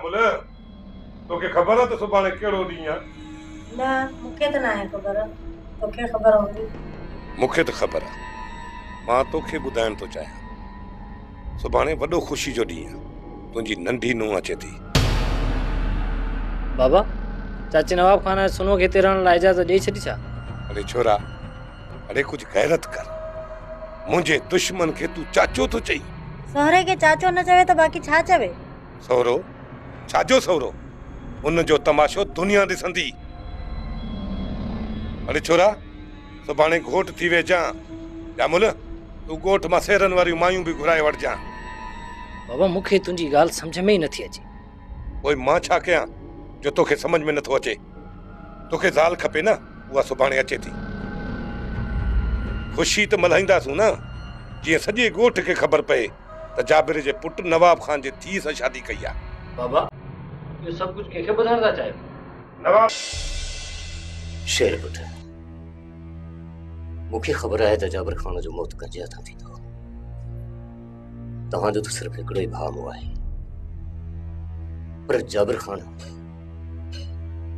बोले तो के खबर है तो सुभाणे केड़ो दी है ना मुखे तो ना है खबर तो के खबर होगी मुखे तो खबर है मां तोखे बुधाइण तो चाहे सुभाणे वडो खुशी जो दी है तुझी नंढी नु अचे थी बाबा चाची नवाब खान सुनो के तेरण ला इजाजत दे छडी छा अरे छोरा अरे कुछ गैरत कर मुझे दुश्मन के तू चाचो तो चई सोहरे के चाचो न चवे तो बाकी छा चवे सौरो छाजो सौरो उन जो तमाशो दुनिया दिसंदी अरे छोरा सुभाणे घोट थी वे जा जामुल तू घोट मां सेरन वारी मायूं भी घुराए वठ जा बाबा मुखे तुंजी गाल समझ में ही नथी अचे ओए मां छा कयां जो तोखे समझ में नथो अचे तोखे ज़ाल खपे ना उहा सुभाणे अचे थी खुशी त मल्हाईंदासूं न जीअं सॼे ॻोठ खे ख़बर पए त जाबिर जे पुट नवाब खान जे थी सां शादी कई आहे बाबा ये सब कुछ केके बुधाण था चाहे नवाब शेर पुट मुखे खबर है त जाबिर खान जो मौत कंहिंजे हथां थींदो तव्हांजो त सिर्फ़ु हिकिड़ो ई भाउ मुआ आहे पर जाबिर खान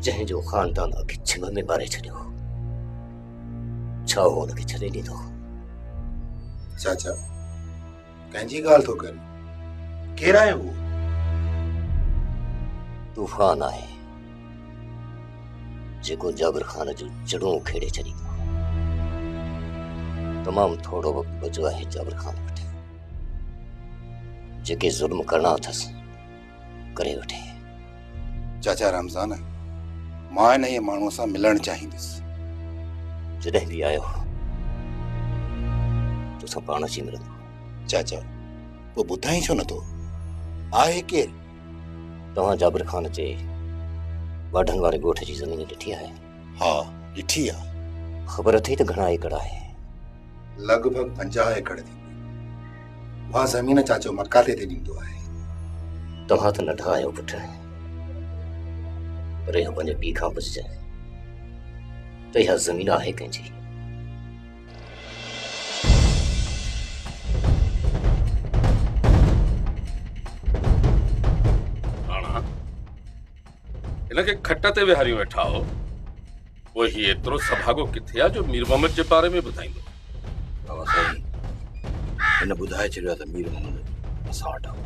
जंहिंजो ख़ानदान अॻे छिम में मारे छॾियो छा उहो हुनखे छॾे ॾींदो चाचा कंहिंजी ॻाल्हि थो कर केरु आहे उहो तूफ़ान आहे जेको जाबिर खान जो जड़ूं खेड़े छॾींदो तमामु थोरो वक़्तु बचो आहे जाबिर खान वटि जेके ज़ुल्म करणा अथसि करे वठे चाचा रमज़ान मां हिन जे माण्हूअ सां मिलणु चाहींदुसि जॾहिं बि आयो तोसां पाण अची मिलंदो चाचा पोइ ॿुधाई छो नथो आहे केरु तव्हां जाबिर खान जे वाढनि वारे ॻोठ जी ज़मीन ॾिठी आहे हा ॾिठी आहे ख़बर अथई त घणा एकड़ आहे लॻभॻि 50 एकड़ थींदी उहा ज़मीन चाचो मकाते ते ॾींदो आहे तव्हां त नंढा आहियो पुटु पर इहो पंहिंजे पीउ खां पुछजांइ त इहा ज़मीन आहे कंहिंजी इनके खट्टा ते विहारियूं वेठा हो पोइ ही एतिरो सभागो किथे आहे जो मीर मोहम्मद जे बारे में ॿुधाईंदो बाबा साईं हिन ॿुधाए छॾियो आहे त मीर मोहम्मद असां वटि आहे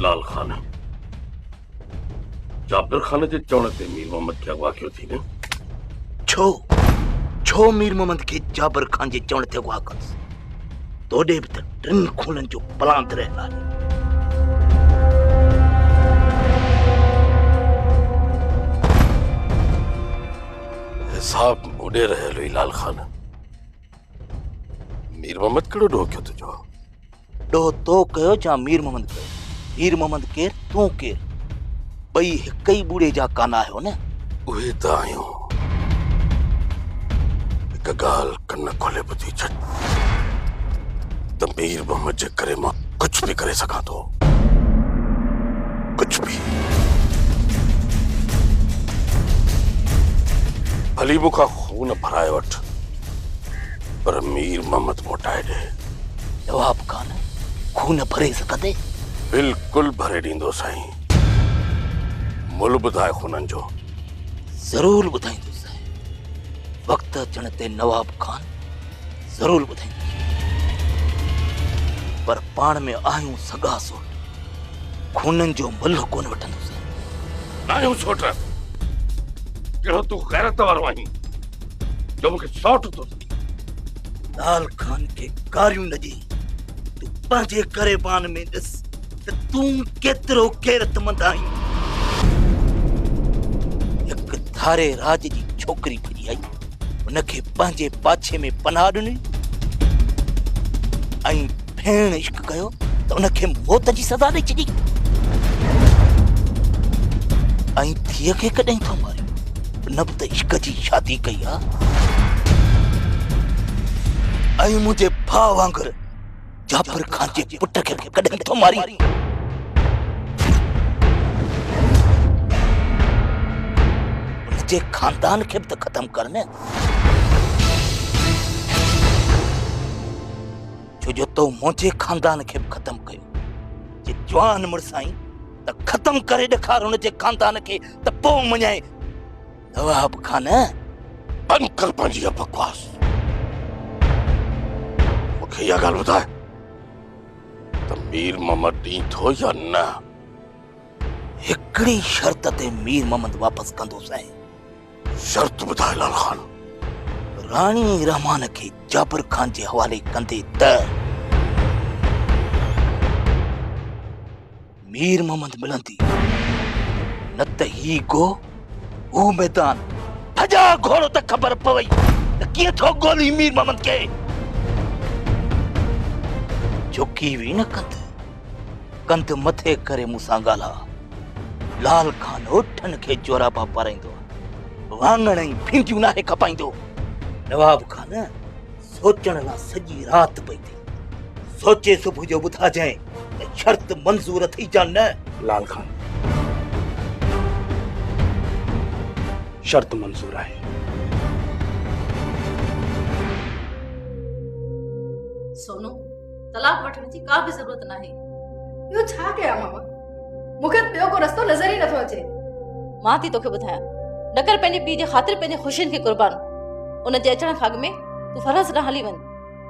लाल खान जाबिर खान जे चवण ते मीर मोहम्मद खे अगवा कयो थी न छो मीर मोहम्मद खे जाबिर खान जे चवण ते अगवा कंदुसि तोॾे बि त 3 खूननि जो पलांत रहियल आहे हिसाब मोड़े रहियल हुई लाल खान मीर मोहम्मद कहिड़ो ॾोह कयो तुंहिंजो ॾोह तो कयो या मीर मोहम्मद कयो मीर मोहम्मद केरु तूं केरु ॿई हिक ई बूढ़े जा कान आहियो न उहे त आहियूं हिकु ॻाल्हि कन खोले ॿुधी छॾ त मीर मोहम्मद जे करे मां कुझु बि करे सघां थो कुझु बि भली मूंखां खून भराए वठ पर मीर मोहम्मद मोटाए ॾे नवाब खान खून भरे सघंदे बिल्कुलु भरे ॾींदो साईं मुल ॿुधाए खूननि जो ज़रूर ॿुधाईंदुसि वक़्तु अचण ते नवाब खान ज़रूर ॿुधाईंदुसि पर पाण में आहियूं सॻा सोट खूननि जो मुल कोन वठंदुसि नाहियूं सोट कहिड़ो तूं गैरत वारो आहीं जो मूंखे सौट थो लाल खान के कारियूं न ॾी तूं पंहिंजे करे पान में ॾिस त तूं केतिरो गैरतमंद आहीं हिकु धारे राज जी छोकिरी भॼी आई उनखे पंहिंजे पाछे में पनाह ॾिनी ऐं भेण इश्क कयो त उनखे मौत जी सज़ा ॾेई छॾी ऐं धीअ खे कॾहिं थो मारियो न बि त इश्क जी शादी कई आहे ऐं मुंहिंजे भाउ वांगुरु जाबिर खान जे पुट खे कॾहिं थो मारी उनजे खानदान खे बि त ख़तम कर न छो जो तो मुंहिंजे खानदान खे बि ख़तम कयो जे जवान मुड़साई त खत्म करे ॾेखार हुन जे खानदान खे त पोइ मञाए। नवाब खान बंद कर पंहिंजी इहा बकवास। मूंखे इहा ॻाल्हि ॿुधाए त मीर मोहम्मद ॾींदो या न? हिकिड़ी शर्त ते मीर मोहम्मद वापसि कंदोसि। शर्त ॿुधाए लाल खान। राणी रहमान खे जाबिर खान जे हवाले कंदे त मीर मोहम्मद मिलंदी, न त ही गो हू मैदान। भॼा घोड़ो त ख़बर पवई त कीअं थो गोली मीर मोहम्मद खे। झुकी बि न कंद मथे करे मूंसां ॻाल्हा। लाल खान ओठनि खे जोराबा पाराईंदो, वांगण ऐं भिंडियूं नाहे खपाईंदो। नवाब खान सोचण लाइ सॼी राति पई थी। सोचे सुबुह जो ॿुधाजांइ त शर्त मंज़ूर थी जा न। लाल खान, शर्त मंज़ूर आहे। सोनू, तलाक वठण जी का बि ज़रूरत नाहे। इहो छा कया मामा? मूंखे ॿियो को रस्तो नज़र ई नथो अचे। मां थी तोखे ॿुधायां, न कर पंहिंजे पीउ जे ख़ातिर पंहिंजे ख़ुशियुनि खे क़ुर्बान। उन जे अचण खां अॻु में तूं फराज़ ॾांहुं हली वञ।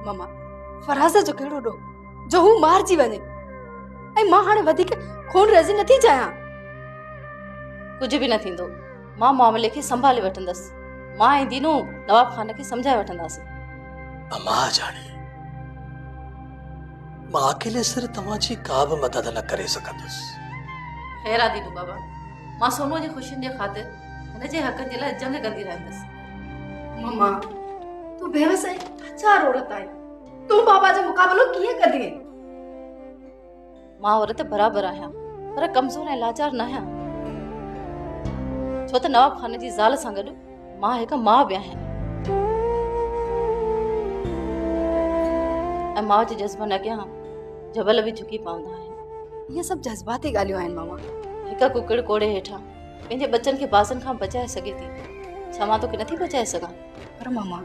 मामा, फराज़ जो कहिड़ो ॾोह जो हू मारिजी वञे, ऐं मां हाणे वधीक खून रेज़ी नथी चाहियां। कुझु बि न थींदो। मां मामले खे संभाले वठंदसि। मां ऐं दीनू नवाब खान खे सम्झाए वठंदासीं। अमा जाने, मां अकेले सिर तव्हांजी का बि मदद न करे सघंदुसि। ख़ैर आहे दीनू बाबा, मां सोनू जी ख़ुशियुनि जे ख़ातिर हिन जे हक़नि जे लाइ जंग कंदी रहंदसि। मामा, तूं बेवस ऐं लाचार औरत आहीं। तूं बाबा जो मुक़ाबिलो कीअं कंदीअं? मां औरत बराबरि आहियां, पर कमज़ोर ऐं लाचार न आहियां। छो त नवाब खान जी ज़ाल सां गॾु मां हिकु माउ बि आहियां, ऐं माउ जे जज़्बनि अॻियां जबल बि झुकी पवंदा आहिनि। इहे सभु जज़्बाती ॻाल्हियूं आहिनि मामा। हिकु कुकड़ कोड़े हेठां पंहिंजे बचनि खे बाज़नि खां बचाए सघे थी, छा मां तोखे नथी बचाए सघां? पर मामा,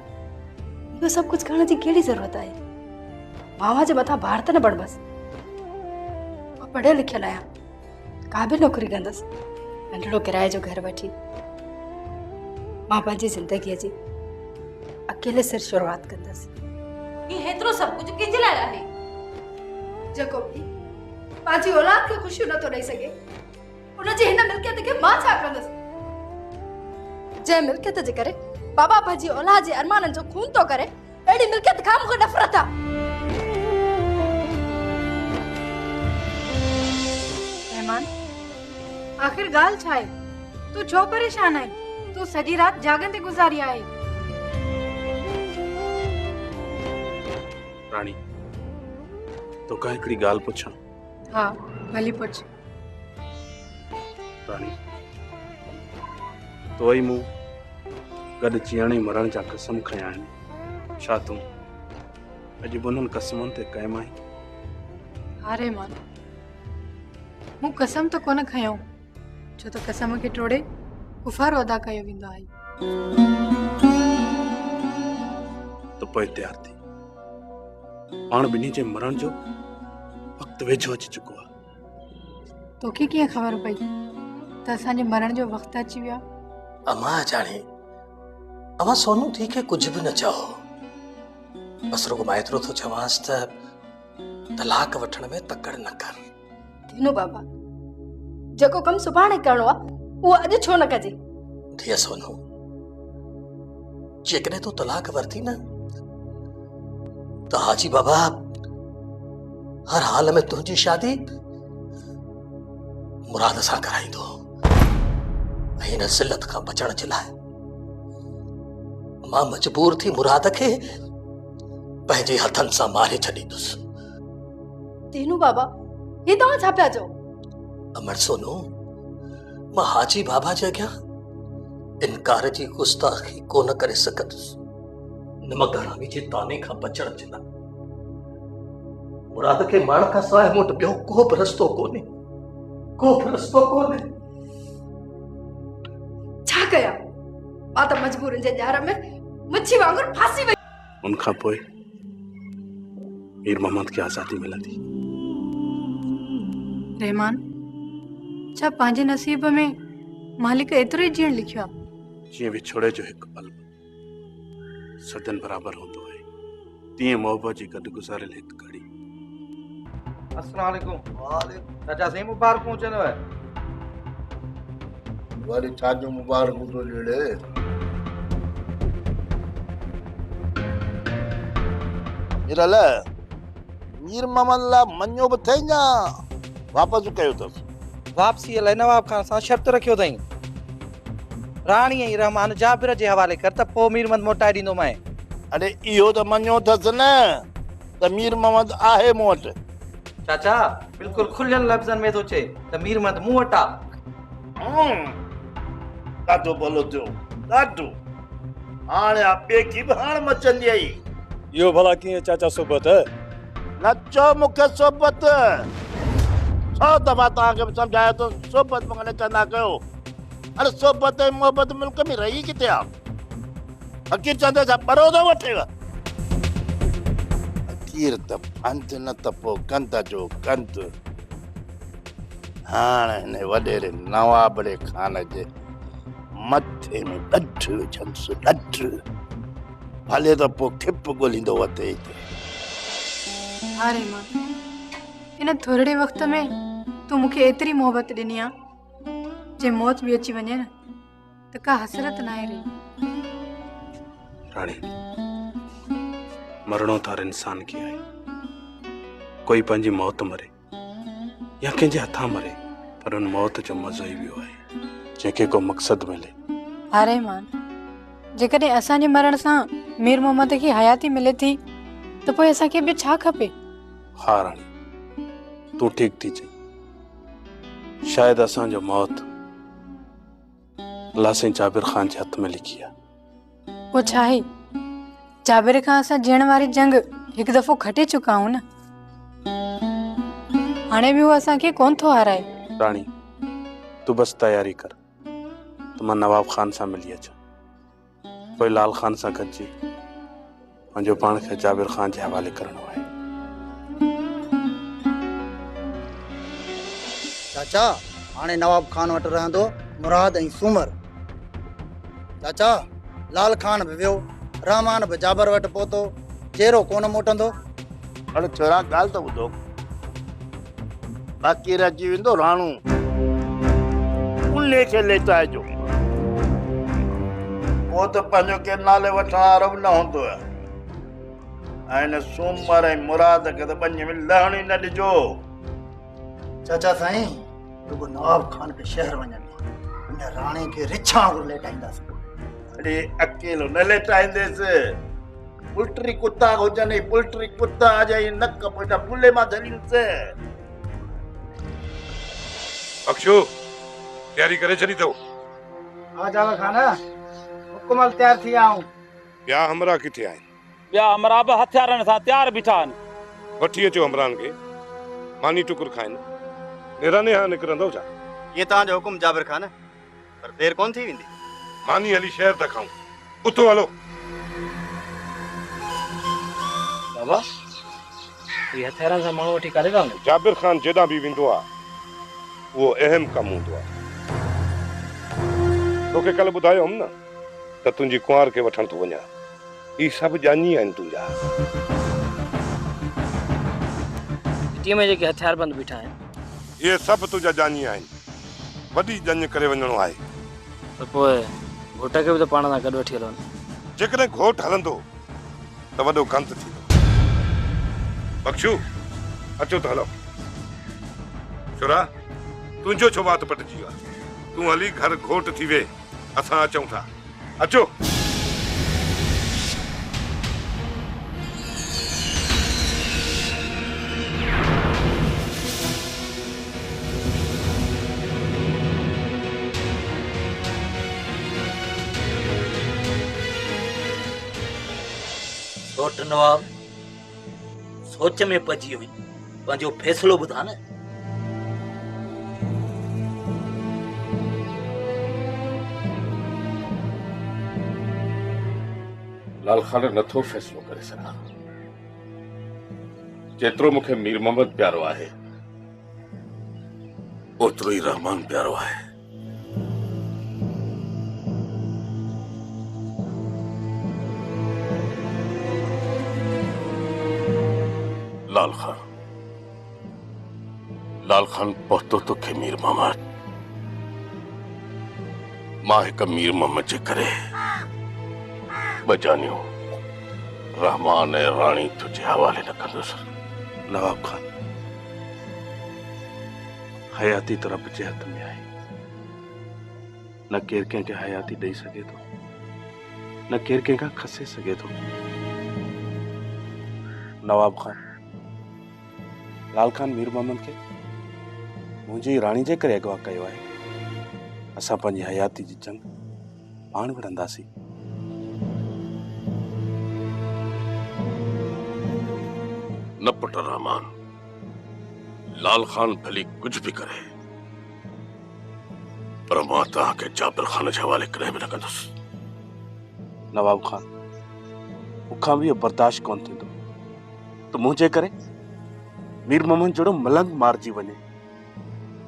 इहो सभु कुझु करण जी कहिड़ी ज़रूरत आहे? मामा जे मथां भार त न बड़ बसि। मां पढ़ियल लिखियल आहियां, क़ाबिल नौकरी कंदसि। नंढड़ो किराए जो घर वठी मां पंहिंजी ज़िंदगीअ जी अकेले सिर शुरूआत कंदसि। ही हेतिरो सभु कुझु कंहिंजे लाइ आहे? जेको भी पंहिंजी औलाद खे ख़ुशियूं नथो ॾेई सघे, उनजी हिन मिल्कियत खे मां छा कंदसि? जंहिं मिल्कियत जे करे बाबा पंहिंजी औलाद जे अरमाननि जो खून थो करे, अहिड़ी मिल्कियत खां मूंखे नफ़रत आहे। रहमान, आखिर ॻाल्हि छा आहे? तूं छो परेशान आहीं? तूं सॼी राति जागंदे गुज़ारी आहे। राणी, तोखां हिकिड़ी ॻाल्हि पुछां? हा, भली पुछ। राणी, तो ई मूं गॾु जीअण ऐं मरण जा कसम खयां आहिनि। छा तूं अॼु बि उन्हनि कसमनि ते क़ाइमु आहीं? हा रहमान, मूं कसम त कोन खयों, छो त कसम खे टोड़े कुफार अदा कयो वेंदो आहे। तो पोइ तयार थी, पाण ॿिन्ही जे मरण जो वक़्तु वेझो अची चुको आहे। तोखे कीअं ख़बर पई त असांजे मरण जो वक़्तु अची वियो आहे? अमा जाने, अमा सोनू थी के कुछ भी न चाहो। बस रुगो मां एतिरो थो चवांसि त तलाक वठण में तकड़ न कर। दीनू बाबा, जेको कम सुभाणे करणो आहे उहो अॼु छो न कजे? धीअ सोनू, जेकॾहिं तूं तलाक वरती न त हाजी बाबा हर हाल में तुंहिंजी शादी मुराद सां कराईंदो। ऐं हिन ज़िलत खां बचण जे लाइ मां मजबूर थी मुराद खे पंहिंजे हथनि सां मारे छॾींदुसि। दीनू बाबा, ही तव्हां छा पिया चओ? अमर सोनू, मां हाजी बाबा जे अॻियां इनकार जी गुस्ताखी कोन करे सघंदुसि। नमक हरामी जे ताने खां बचण जे लाइ मुराद खे मारण खां सवाइ मूं वटि ॿियो को बि रस्तो कोन्हे, को बि रस्तो कोन्हे। छा कयां? मां त मजबूरनि जे ॼार में मच्छी वांगुरु फासी वई। उनखां पोइ मीर मोहम्मद खे आज़ादी मिलंदी। रहमान छा पंहिंजे नसीब में मालिक एतिरो ई जीअण लिखियो आहे? जीअं विछोड़े जो हिकु पल सदन बराबरि हूंदो आहे, तीअं मोहबत जी गॾु गुज़ारियल हिकु घड़ी। अस्सलाम वालेकुम। वालेकुम। चाचा सही मुबारक पहुंचन है। वाले चाचो मुबारक तो लेड़े। मेरा ला मीर मोहम्मद ला मन्यो बथे ना वापस कयो तस। वापसी लाइ नवाब खान सां शर्त रखियो अथई, राणी ऐं रहमान जाबिर जे हवाले कर त पोइ मीर मोहम्मद मोटाए ॾींदो मैं। अरे इहो त मन्यो अथसि न त मीर मोहम्मद आहे मूं वटि। चाचा बिल्कुल खुलियल लफ़्ज़नि में थो चए त मीर मोहम्मद मूं वटि आहे। ॾाढो भलो थियो, ॾाढो। हाणे ॿिए की बि हाणे मचंदी आई। इहो भला कीअं चाचा सोबत? न चओ मूंखे सोबत। 100 दफ़ा तव्हांखे बि सम्झायो तो सोबत मूंखे न कंदा कयो। अरे सोबत ऐं मोहबत मुल्क में रही किथे आहे? फ़कीर चंदे छा बरोदो वठेव? फ़कीर त पंथ न त पोइ कंद जो कंद। हाणे हिन वॾेरे नवाबड़े खान जे मथे में ॾढ विझंदुसि, ॾढ। भले त पोइ खिप ॻोल्हींदो वते हिते। हा रहमान, इन थोरे वक़्त में तूं मूंखे एतिरी मोहबत ॾिनी आहे जे मौत बि अची वञे न त का हसरत न आहे रही। राणी मरणो त हर इंसान खे आहे। कोई पंहिंजी मौत मरे या कंहिंजे हथां मरे, पर उन मौत जो मज़ो ई ॿियो आहे जंहिंखे को मक़सद मिले। हा रहमान, जेकॾहिं असांजे मरण सां मीर मोहम्मद खे हयाती मिले थी त पोइ असांखे ॿियो छा खपे? हा राणी, तूं ठीक थी चई। शायद असांजो मौत अल्लाह साईं जाबिर खान जे हथ में लिखी आहे। पोइ छा आहे, जाबिर खां असां जीअण वारी जंग हिकु दफ़ो खटे चुका आहियूं न। हाणे बि उहो असांखे कोन थो हाराए। राणी तूं बस तयारी कर त मां नवाब खान सां मिली अचां, पोइ लाल खान सां गॾिजी पंहिंजो पाण खे जाबिर खान जे हवाले करणो आहे। चाचा हाणे नवाब खान वटि रहंदो मुराद ऐं सूमर। चाचा लाल खान बि वियो, रहमान बि जाबर वटि पहुतो, चेरो कोन मोटंदो। अरे छोरा ॻाल्हि त ॿुधो, बाक़ी अची वेंदो राणू, उन खे लेटाइजो। वो त पंहिंजो के नाले वठण वारो बि न हूंदो आहे। ऐं हिन सूमर ऐं मुराद खे त ॿंज में लहण ई न ॾिजो। चाचा साईं रुगो नवाब खान के शहर वञनि, हिन राणी खे रिछा वांगुरु लेटाईंदासीं। अरे अकेलो न लेटाईंदेसि, पुल्ट्री कुत्ता हुजनि, पुल्ट्री कुत्ता जाई नक पोटा पुले मां धरींदुसि। अक्षु तयारी करे छॾी अथव? हा जाबर खान, हुकुमल तयार थी आऊं। ॿिया हमरा किथे आहिनि? ॿिया हमरा बि हथियारनि सां तयार बीठा आहिनि। वठी अचो हमरान खे, मानी टुकुर खाइनि। नेराने हा निकिरंदव छा? ये तव्हांजो हुकुम जाबिर खान, पर देर कोन थी वेंदी। मानी हली शहर था खाऊं, उतो हलो। बाबा ये हथियारनि सां माण्हू वठी काॾे था वञनि? जाबिर खान जेॾां बि वेंदो आहे उहो अहम कमु हूंदो आहे। तोखे कल्ह ॿुधायो हुअमि न त तुंहिंजी कुंवार खे वठण थो वञा। ही सभु ॼानी आहिनि तुंहिंजा। सिटीअ में जेके हथियारबंद बीठा आहिनि इहे सभु तुंहिंजा ॼानी आहिनि। वॾी जंग करे वञणो आहे त पोइ घोट खे बि त पाण सां गॾु वठी हलो न। जेकॾहिं घोट हलंदो त वॾो गंत थींदो। बख्शू अचो त हलो। छोरा तुंहिंजो छो वात पटिजी वियो आहे? तूं हली घर घोट थी वे, असां अचूं था। अचो। छोट नवाब सोच में पजी हुई, पंहिंजो फैसलो ॿुधा न। लाल खान नथो फैसलो करे सघां। जेतिरो मूंखे मीर मोहम्मद प्यारो आहे ओतिरो ई रहमान प्यारो आहे। लाल खान पहुतो तो खे मीर मोहम्मद मां हिक मीर मोहम्मद जे करे बजानियो रहमान ऐं राणी तुझे हवाले न कंदुसि। नवाब खान, हयाती तो रब जे हथ में आहे। न केर कंहिंखे हयाती ॾेई सघे थो, न केर कंहिंखां खसे सघे थो। नवाब खान, लाल खान मीर मोहम्मद खे मुंहिंजी राणी जे करे अगवा कयो आहे। असां पंहिंजी हयाती जी जंग पाण विढ़ंदासीं। न पुट रहमान, लाल खान भली कुछ भी करे पर मां तव्हांखे जाबिर खान जे हवाले कॾहिं बि न कंदुसि। नवाब खान, मूंखां बि इहो बर्दाश्त कोन थींदो त मुंहिंजे करे मीर मोहम्मद जहिड़ो मलंग मारिजी वञे।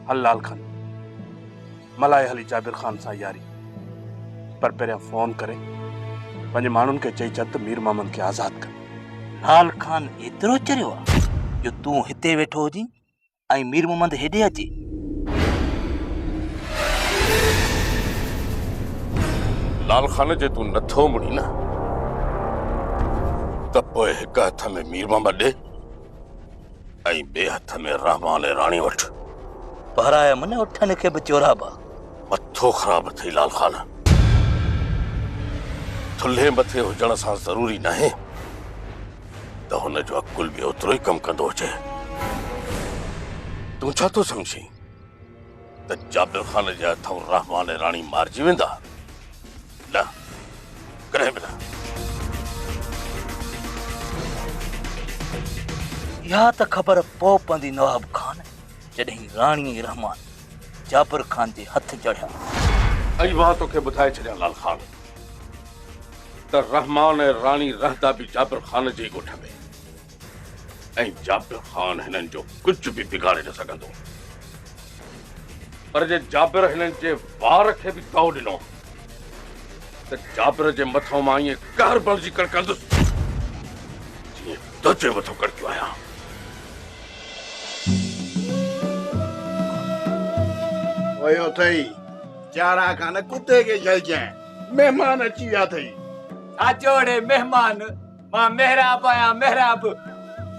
हल लाल खान, मलाए हली जाबिर खान सां यारी, पर पहिरियां फोन करे पंहिंजे माण्हुनि खे चई छॾ त मीर मोहम्मद खे आज़ाद कर। लाल खान एतिरो चरियो आहे जो तूं हिते वेठो हुजी ऐं मीर मोहम्मद हेॾे अचे? लाल खान जे तूं नथो मुड़ी न त पोइ हिक हथ में मीर मोहम्मद ॾे ऐं ॿिए हथ में रहमान ऐं राणी वठ। पहराया मन उठनि खे बि चोराबा। मथो ख़राब अथई लाल खान। थुल्हे मथे हुजण सां ज़रूरी नाहे त हुन जो अकुल बि ओतिरो ई कमु कंदो हुजे। तूं छा थो सम्झी त जाबिर खान जे हथों रहमान ऐं राणी मारिजी वेंदा? न, कॾहिं बि न। इहा त ख़बर पोइ पवंदी नवाब खान, जॾहिं राणी रहमान जाबिर खान जे हथ चढ़िया। अॼु मां तोखे ॿुधाए छॾिया लाल खान त रहमान ऐं राणी रहंदा बि जाबिर खान जे ॻोठ में, ऐं जाबिर खान हिननि जो कुझु बि बिगाड़े न सघंदो। पर जे जाबिर हिननि जे वार खे बि ताव ॾिनो त जाबिर जे मथां मां ईअं कहर बणिजी कड़कंदुसि जीअं तुंहिंजे मथां कड़कियो आहियां। ओयो अथई चारा खान कुत्ते के जल जाए, मेहमान अची विया अथई। अचोड़े मेहमान, मां मेहराब आया मेहराब।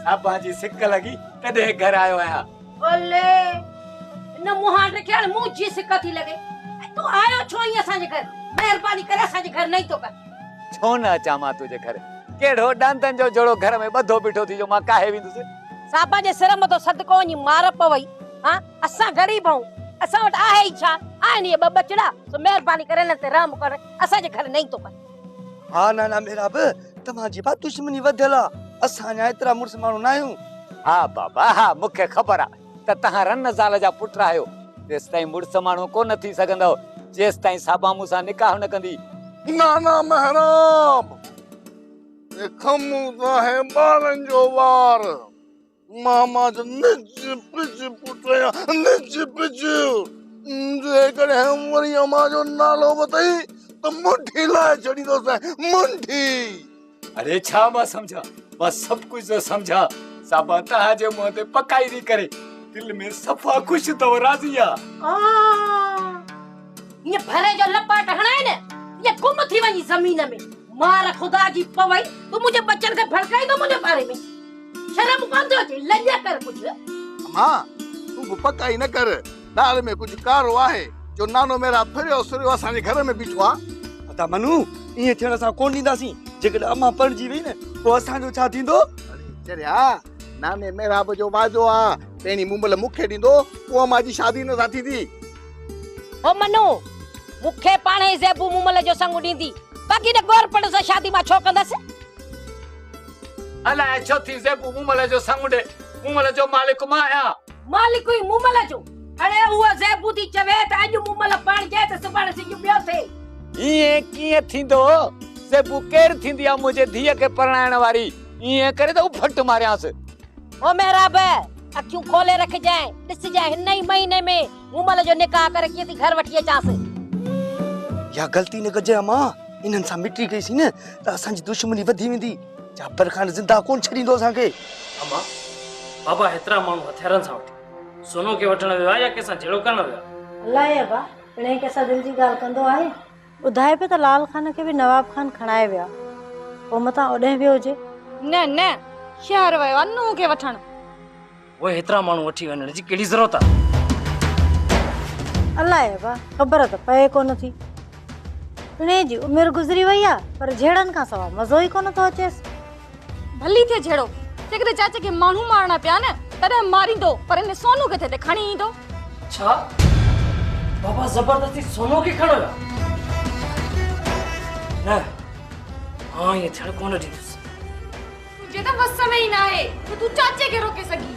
साबा जी सिक लगी तॾहिं घर आयो आहियां। ओले इन मुहां रखियल मुंह जी सिक थी लगे। तू आयो छो ई असांजे घर? मेहरबानी करे असांजे घर नहीं तो कर। छो न अचां मां तुंहिंजे घर? केड़ो डांतन जो जोड़ो घर में बधो बीठो थी जो मां काहे वेंदुसि? साबा जे सिर मथो सदको वञी मार पवई। हां असां गरीब आऊं, असां वटि आहे ई छा? आहिनि इहे ॿ बचड़ा, सो मेहरबानी करे न ते रहम कर, असांजे घर नहीं तो कर। हाँ ना ना मेरा बे तमाजी बात दुश्मनी वधला असांजा एतिरा मुड़स माण्हू न आहियूं। हा बाबा हा, मूंखे ख़बर आहे त तव्हां रन ज़ाल जा पुट आहियो। जेसि ताईं मुड़स माण्हू कोन थी सघंदव, जेसि ताईं साबा मूंसां निकाह न कंदी। ना ना महराब, खमूदा है ॿारनि जो वार। मामा जो निज पिज पुटया निज पिज जेकॾहिं वरी अम्मा जो नालो वतई त मुंठी लाइ छॾींदोसि मुंठी। अरे छा मां समझा, मां सब कुछ जो समझा। साबा तव्हांजे मुंहं ते पकाई थी करे, दिल में सफ़ा खुश अथव, राज़ी आहे। ये भरे जो लपाट हणाए न, ये गुम थी वञी ज़मीन में। मार खुदा जी पवई, तू मुझे बच्चन के भड़काई दो मुझे बारे में। शर्म कोन थो अचे? लज्जा कर कुछ। मां तू पकाई न कर, दाल में कुछ कारो आहे जो नानो मेरा फिरियो सुरियो असांजे घर में बीठो आहे। अता मनू इहे थियण सां कोन ॾींदासीं। जेकॾहिं अम्मा पणिजी वई न पोइ असांजो छा थींदो? चरिया नाने मेरा जो वादो आहे, पहिरीं मुंबल मूंखे ॾींदो, पोइ अम्मा जी शादी न था थींदी। ओ मनु मूंखे पाणे ज़ेबू मुमल जो संग ॾींदी, बाक़ी न गौर पड़ सां शादी मां छो कंदसि? अलाए छो थी ज़ेबू मुमल जो संग ॾे। मुमल जो मालिक मां आहियां। मालिक ई मुमल जो। अरे उहा ज़ेबू थी चवे त अॼु मुमल पाण जे त सुभाणे सिज ॿियो थिए। इएं कीअं थींदो? ज़ेबू केर थींदी आहे मुंहिंजे धीअ खे परणाइण वारी? इएं करे त उफट मारियांसि। ओ मेरा बे अखियूं खोले रख जाए ॾिस जाए हिन ई महीने में मूमल जो निकाह करे कीअं थी घर वठी अचांसि। या गलती न कजे अम्मा, इन्हनि सां मिटी गईसी न त असांजी दुश्मनी वधी वेंदी। जाबर खान जिंदा कोन छॾींदो असांखे। अम्मा बाबा हेतिरा माण्हू हथियारनि सां वठी सोनो खे वठण वियो आहे या कंहिंसां जहिड़ो करण वियो आहे? अलाए बा पिणे कंहिंसां दिलि जी ॻाल्हि कंदो आहे। ॿुधाए पियो त लाल खान खे बि नवाब खान खणाए विया, पोइ मतां ओॾे वियो हुजे। न न शहर वियो आहे नूह खे वठण। उहे हेतिरा माण्हू वठी वञण जी कहिड़ी ज़रूरत आहे? अलाए बा ख़बर त पए कोन थी। पिणे जी उमिरि गुज़री वई आहे पर झेड़नि खां सवाइ मज़ो ई कोन थो अचेसि। भली थिए झेड़ो, जेकॾहिं चाचे खे माण्हू मारणा पिया न तॾहिं मारींदो, पर इन सोनू खे थिए खणी ईंदो। छा बाबा ज़बरदस्ती सोनो खे खणो विया? न हाँ ये थियण कोन ॾींदुसि। तुंहिंजे त वस में ई न आहे त तूं चाचे खे रोके सघी।